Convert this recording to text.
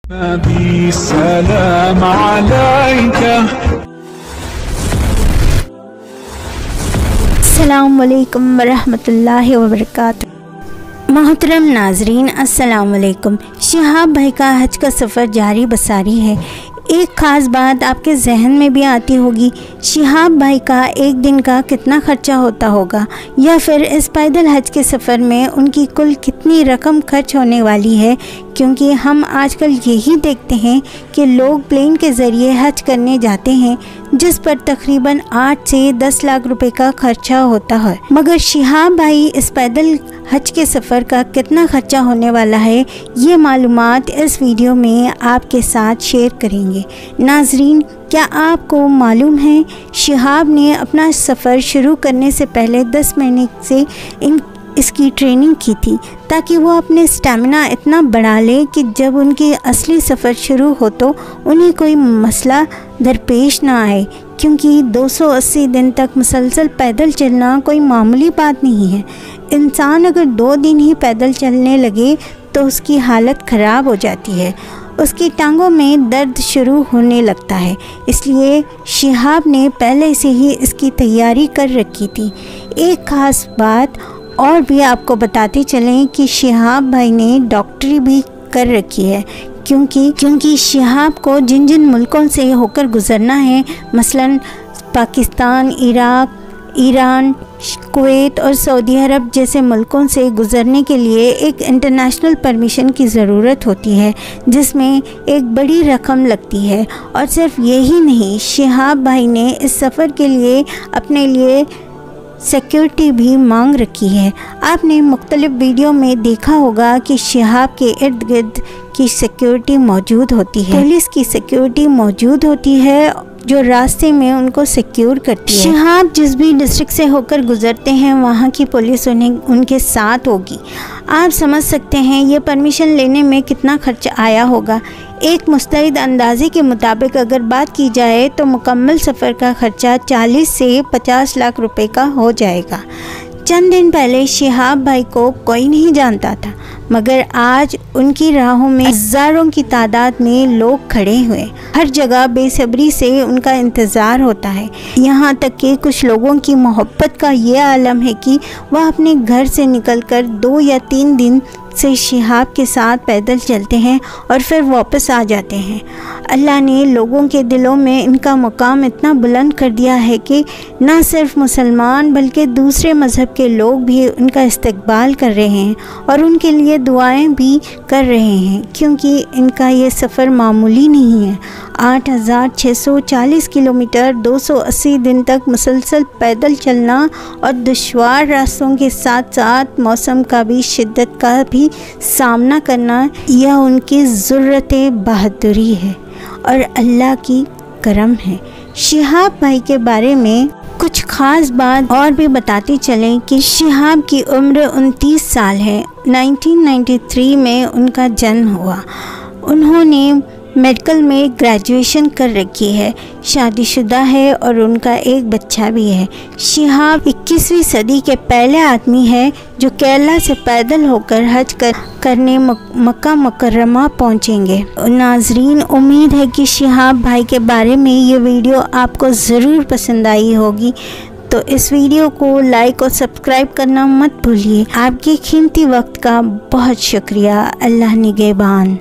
सलाम अलैका। अस्सलाम वालेकुम रहमतुल्लाहि व बरकातुहू। मोहतरम नाजरीन, अस्सलाम वालेकुम। शिहाब भाई का हज का सफ़र जारी बसारी है। एक ख़ास बात आपके जहन में भी आती होगी, शिहाब भाई का एक दिन का कितना ख़र्चा होता होगा, या फिर इस पैदल हज के सफ़र में उनकी कुल कितनी रकम खर्च होने वाली है। क्योंकि हम आजकल यही देखते हैं कि लोग प्लेन के ज़रिए हज करने जाते हैं, जिस पर तकरीबन 8 से 10 लाख रुपए का खर्चा होता है। मगर शिहाब भाई इस पैदल हज के सफ़र का कितना खर्चा होने वाला है, ये मालूमात इस वीडियो में आपके साथ शेयर करेंगे। नाजरीन, क्या आपको मालूम है शिहाब ने अपना सफ़र शुरू करने से पहले 10 महीने से इसकी ट्रेनिंग की थी, ताकि वो अपने स्टैमिना इतना बढ़ा ले कि जब उनकी असली सफ़र शुरू हो तो उन्हें कोई मसला दरपेश ना आए। क्योंकि 280 दिन तक मुसलसल पैदल चलना कोई मामूली बात नहीं है। इंसान अगर 2 दिन ही पैदल चलने लगे तो उसकी हालत ख़राब हो जाती है, उसकी टांगों में दर्द शुरू होने लगता है। इसलिए शिहाब ने पहले से ही इसकी तैयारी कर रखी थी। एक ख़ास बात और भी आपको बताते चलें कि शिहाब भाई ने डॉक्टरी भी कर रखी है, क्योंकि शिहाब को जिन जिन मुल्कों से होकर गुज़रना है, मसलन पाकिस्तान, इराक़, ईरान, कुवैत और सऊदी अरब जैसे मुल्कों से गुज़रने के लिए एक इंटरनेशनल परमिशन की ज़रूरत होती है, जिसमें एक बड़ी रकम लगती है। और सिर्फ यही नहीं, शिहाब भाई ने इस सफ़र के लिए अपने लिए सिक्योरिटी भी मांग रखी है। आपने मुख्तलिफ वीडियो में देखा होगा कि शिहाब के इर्द गिर्द की सिक्योरिटी मौजूद होती है, पुलिस की सिक्योरिटी मौजूद होती है जो रास्ते में उनको सिक्योर करती है। शिहाब जिस भी डिस्ट्रिक्ट से होकर गुजरते हैं, वहाँ की पुलिस उनके साथ होगी। आप समझ सकते हैं ये परमिशन लेने में कितना खर्च आया होगा। एक मुस्तैद अंदाजे के मुताबिक अगर बात की जाए तो मुकम्मल सफ़र का खर्चा 40 से 50 लाख रुपए का हो जाएगा। चंद दिन पहले शिहाब भाई को कोई नहीं जानता था, मगर आज उनकी राहों में हज़ारों की तादाद में लोग खड़े हुए। हर जगह बेसब्री से उनका इंतज़ार होता है। यहाँ तक कि कुछ लोगों की मोहब्बत का ये आलम है कि वह अपने घर से निकलकर 2 या 3 दिन से शिहाब के साथ पैदल चलते हैं और फिर वापस आ जाते हैं। अल्लाह ने लोगों के दिलों में इनका मुकाम इतना बुलंद कर दिया है कि न सिर्फ मुसलमान बल्कि दूसरे मज़हब के लोग भी उनका इस्तकबाल कर रहे हैं और उनके लिए दुआएं भी कर रहे हैं, क्योंकि इनका ये सफ़र मामूली नहीं है। 8640 किलोमीटर 280 दिन तक मुसलसल पैदल चलना और दुश्वार रास्तों के साथ साथ मौसम का भी शिद्दत का भी सामना करना, यह उनकी ज़रूरत बहादुरी है और अल्लाह की करम है। शिहाब भाई के बारे में कुछ ख़ास बात और भी बताते चलें कि शिहाब की उम्र 29 साल है। 1993 में उनका जन्म हुआ। उन्होंने मेडिकल में ग्रेजुएशन कर रखी है, शादीशुदा है और उनका एक बच्चा भी है। शिहाब 21वीं सदी के पहले आदमी है जो केरला से पैदल होकर हज करने मक्का मुकर्रमा पहुंचेंगे। नाजरीन, उम्मीद है कि शिहाब भाई के बारे में ये वीडियो आपको ज़रूर पसंद आई होगी, तो इस वीडियो को लाइक और सब्सक्राइब करना मत भूलिए। आपके कीमती वक्त का बहुत शुक्रिया। अल्लाह निगहबान।